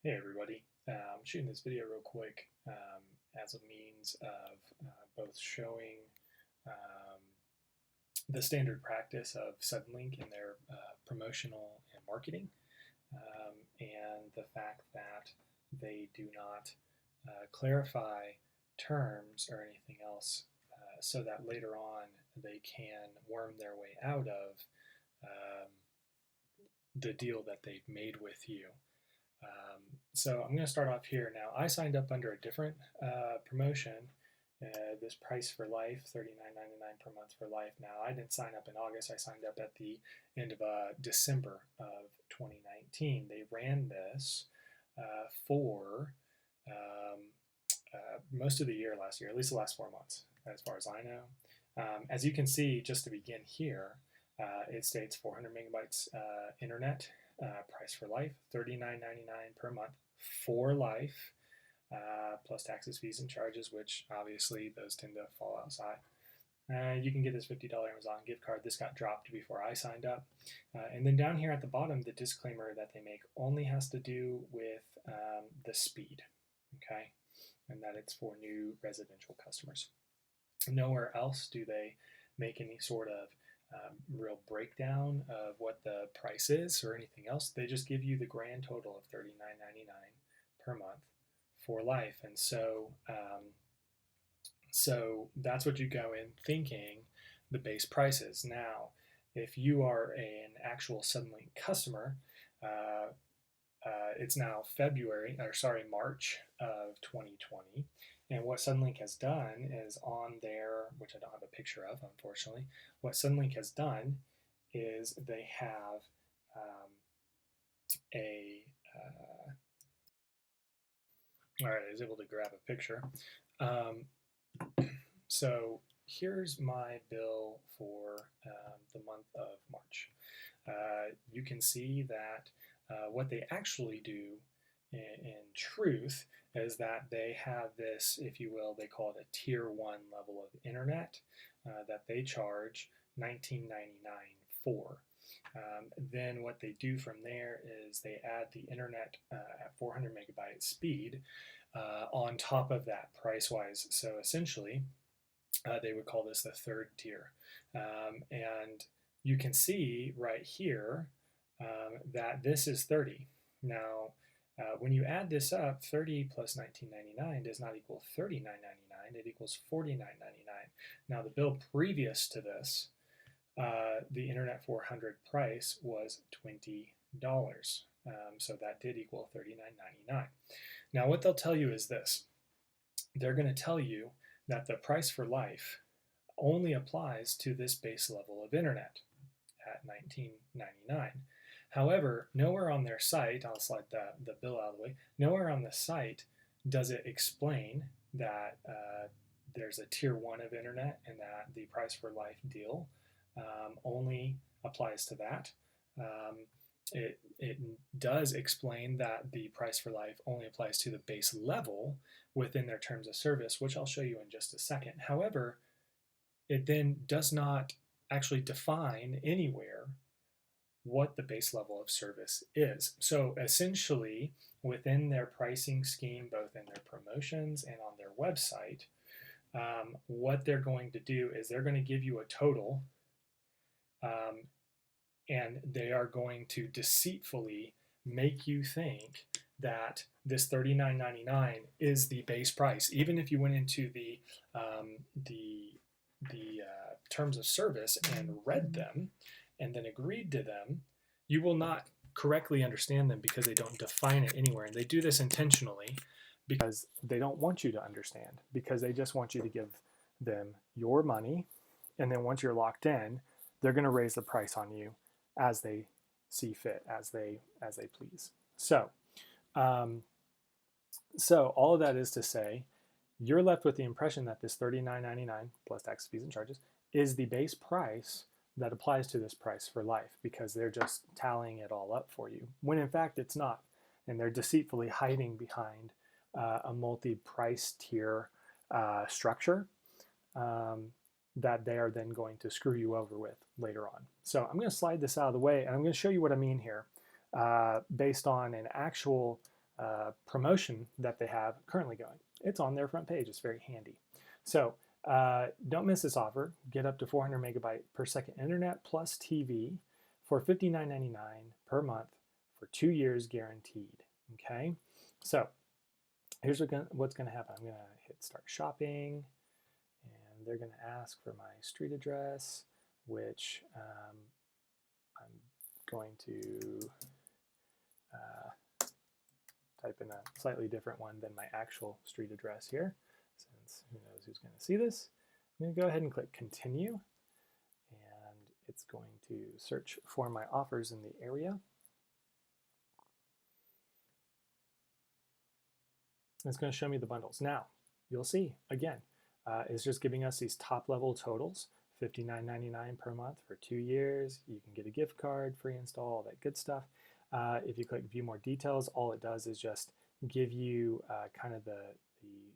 Hey everybody, I'm shooting this video real quick as a means of both showing um, the standard practice of Suddenlink in their promotional and marketing, and the fact that they do not clarify terms or anything else so that later on they can worm their way out of um, the deal that they've made with you. So I'm going to start off here. Now, I signed up under a different promotion, this price for life, $39.99 per month for life. Now, I didn't sign up in August. I signed up at the end of December of 2019. They ran this for most of the year last year, at least the last 4 months, as far as I know. As you can see, just to begin here, it states 400 megabytes internet, price for life, $39.99 per month for life, plus taxes, fees, and charges, which obviously those tend to fall outside. You can get this $50 Amazon gift card. This got dropped before I signed up. And then down here at the bottom, the disclaimer that they make only has to do with the speed, okay? And that it's for new residential customers. Nowhere else do they make any sort of real breakdown of what the price is or anything else. They just give you the grand total of $39.99 per month for life. And so that's what you go in thinking the base price is. Now, if you are an actual Suddenlink customer, it's now March of 2020. And what Suddenlink has done is on their, which I don't have a picture of, unfortunately, what Suddenlink has done is they have all right, I was able to grab a picture. So here's my bill for the month of March. You can see that what they actually do in truth is that they have this, if you will, they call it a tier 1 level of internet that they charge $19.99 for. Then what they do from there is they add the internet at 400 megabyte speed on top of that price-wise. So essentially, they would call this the third tier. And you can see right here that this is 30. Now, when you add this up, 30 plus $19.99 does not equal $39.99. It equals $49.99. Now, the bill previous to this, the Internet 400 price was $20. So that did equal $39.99. Now, what they'll tell you is this. They're going to tell you that the price for life only applies to this base level of internet at $19.99. However, nowhere on their site, I'll slide the bill out of the way, nowhere on the site does it explain that there's a tier 1 of internet and that the price for life deal only applies to that. It does explain that the price for life only applies to the base level within their terms of service, which I'll show you in just a second. However, it then does not actually define anywhere what the base level of service is. So essentially, within their pricing scheme, both in their promotions and on their website, what they're going to do is they're going to give you a total, and they are going to deceitfully make you think that this $39.99 is the base price. Even if you went into the terms of service and read them and then agreed to them, you will not correctly understand them because they don't define it anywhere. And they do this intentionally because they don't want you to understand, because they just want you to give them your money, and then once you're locked in, they're going to raise the price on you as they see fit, as they please. So all of that is to say, you're left with the impression that this $39.99 plus tax, fees, and charges is the base price that applies to this price for life, because they're just tallying it all up for you, when in fact it's not. And they're deceitfully hiding behind a multi-price tier structure that they are then going to screw you over with later on. So I'm going to slide this out of the way, and I'm going to show you what I mean here based on an actual promotion that they have currently going. It's on their front page. It's very handy. So don't miss this offer. Get up to 400 megabyte per second internet plus TV for $59.99 per month for 2 years guaranteed. Okay, so here's what's going to happen. I'm going to hit start shopping, and they're going to ask for my street address, which I'm going to type in a slightly different one than my actual street address here, since who knows who's going to see this. I'm going to go ahead and click continue, and it's going to search for my offers in the area. It's going to show me the bundles. Now, you'll see, again, it's just giving us these top level totals, $59.99 per month for 2 years. You can get a gift card, free install, all that good stuff. If you click view more details, all it does is just give you kind of the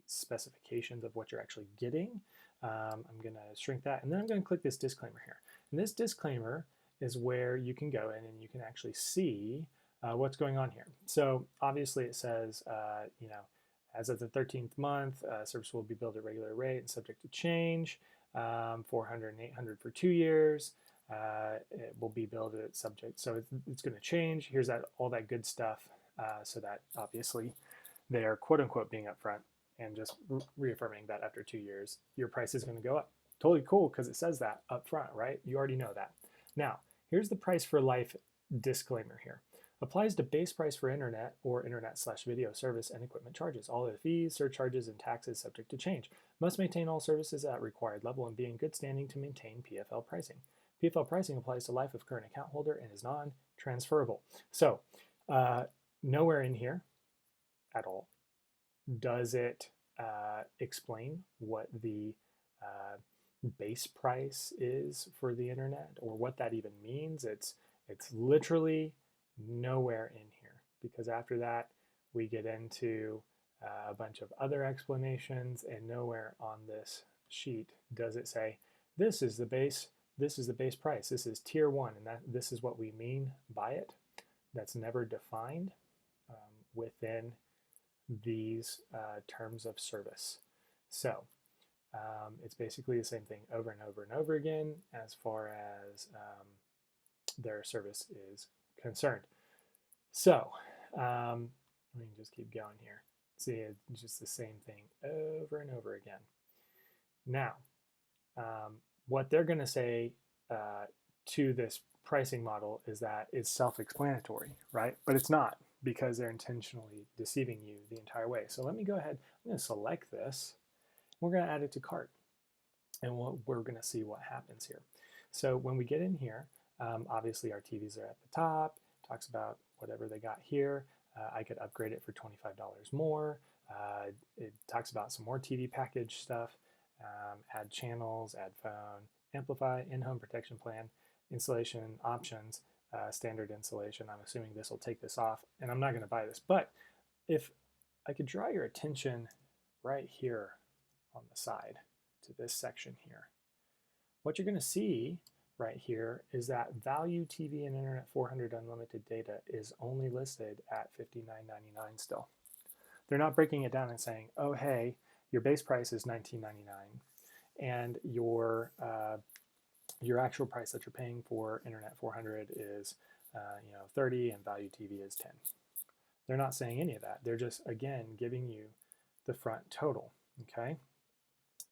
specifications of what you're actually getting. I'm going to shrink that, and then I'm going to click this disclaimer here. And this disclaimer is where you can go in and you can actually see what's going on here. So obviously it says, you know, as of the 13th month, service will be billed at regular rate and subject to change, 400 and 800 for 2 years. It will be billed at subject, so it's going to change. Here's all that good stuff, so that obviously they are quote unquote being upfront and just reaffirming that after 2 years your price is going to go up. Totally cool, because it says that up front, right? You already know that. Now here's the price for life disclaimer here. Applies to base price for internet or internet/video service and equipment charges. All of the fees, surcharges, and taxes subject to change. Must maintain all services at required level and be in good standing to maintain PFL pricing. PFL pricing applies to life of current account holder and is non-transferable. So nowhere in here at all does it explain what the base price is for the internet or what that even means. It's literally nowhere in here, because after that we get into a bunch of other explanations, and nowhere on this sheet does it say this is the base price, this is tier 1, and this is what we mean by it. That's never defined within these terms of service. So it's basically the same thing over and over and over again as far as their service is concerned. So let me just keep going here. See, it's just the same thing over and over again. Now, what they're going to say to this pricing model is that it's self-explanatory, right? But it's not, because they're intentionally deceiving you the entire way. So let me go ahead. I'm going to select this. We're going to add it to cart, and we're going to see what happens here. So when we get in here, obviously our TVs are at the top. Talks about whatever they got here. I could upgrade it for $25 more. It talks about some more TV package stuff. Add channels, add phone, amplify, in-home protection plan, installation options, standard installation. I'm assuming this will take this off, and I'm not going to buy this. But if I could draw your attention right here on the side to this section here, what you're going to see right here is that value TV and internet 400 unlimited data is only listed at $59.99 still. They're not breaking it down and saying, oh, hey, your base price is $19.99 and your actual price that you're paying for internet 400 is $30 and value TV is $10. They're not saying any of that. They're just, again, giving you the front total, okay?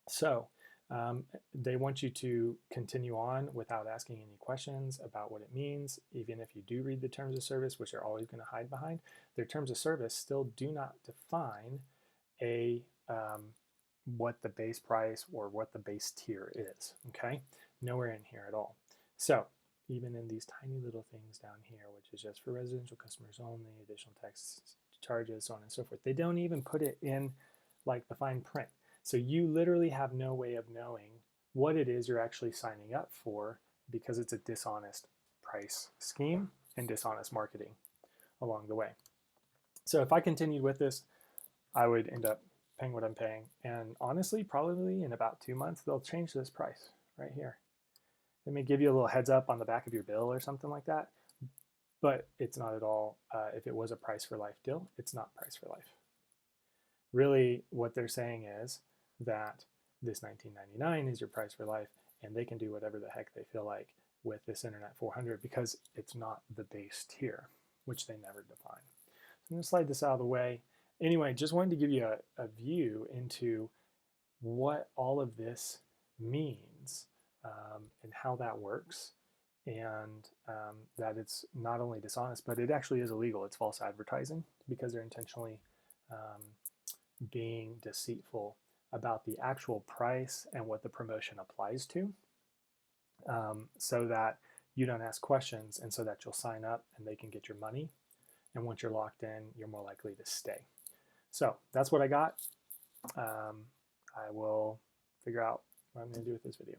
So they want you to continue on without asking any questions about what it means. Even if you do read the terms of service, which they're always going to hide behind, their terms of service still do not define what the base price or what the base tier is, okay? Nowhere in here at all. So even in these tiny little things down here, which is just for residential customers only, additional tax charges, so on and so forth, they don't even put it in like the fine print. So you literally have no way of knowing what it is you're actually signing up for, because it's a dishonest price scheme and dishonest marketing along the way. So if I continued with this, I would end up paying what I'm paying. And honestly, probably in about 2 months, they'll change this price right here. They may give you a little heads up on the back of your bill or something like that. but it's not at all. If it was a price for life deal, it's not price for life. Really, what they're saying is that this $19.99 is your price for life, and they can do whatever the heck they feel like with this Internet 400 because it's not the base tier, which they never define. So I'm going to slide this out of the way. Anyway, just wanted to give you a view into what all of this means and how that works, and that it's not only dishonest, but it actually is illegal. It's false advertising because they're intentionally being deceitful about the actual price and what the promotion applies to, so that you don't ask questions and so that you'll sign up and they can get your money. And once you're locked in, you're more likely to stay. So that's what I got. I will figure out what I'm going to do with this video.